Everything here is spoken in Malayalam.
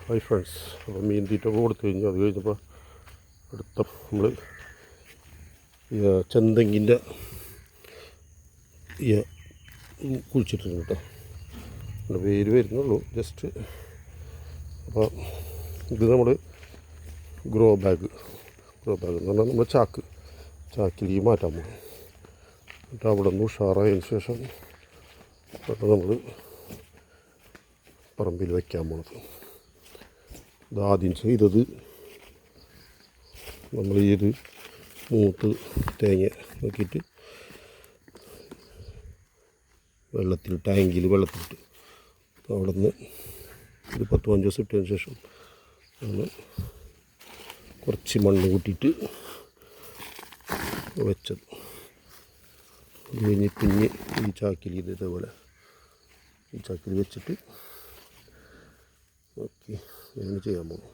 ഹായ് ഫ്രണ്ട്സ്, അപ്പോൾ മീൻ തീറ്റൊക്കെ കൊടുത്തു കഴിഞ്ഞു. അത് കഴിഞ്ഞപ്പോൾ അടുത്ത നമ്മൾ ചെന്തെങ്ങിൻ്റെ കുഴിച്ചിട്ടുണ്ട് കേട്ടോ. അതിൻ്റെ പേര് വരുന്നുള്ളൂ ജസ്റ്റ്. അപ്പോൾ ഇത് നമ്മൾ ഗ്രോ ബാഗ് എന്ന് പറഞ്ഞാൽ നമ്മൾ ചാക്കിലേക്ക് മാറ്റാൻ പോകും. എന്നിട്ട് അവിടെ നിന്ന് ഉഷാറായതിന് ശേഷം നമ്മൾ പറമ്പിൽ വയ്ക്കാൻ പോണത്. ഇതാദ്യം ചെയ്തത് നമ്മൾ ഇത് മൂത്ത് തേങ്ങ നോക്കിയിട്ട് ടാങ്കിൽ വെള്ളത്തിലിട്ട് അവിടെ നിന്ന് ഒരു 10-15 ദിവസം ഇട്ടതിന് ശേഷം നമ്മൾ കുറച്ച് മണ്ണ് കൂട്ടിയിട്ട് വെച്ചത്. അത് കഴിഞ്ഞ് പിന്നെ ഈ ചാക്കിൽ ഇതേപോലെ ഈ ചാക്കിൽ വെച്ചിട്ട് ഓക്കെ അങ്ങനെ ചെയ്യാൻ പോകും.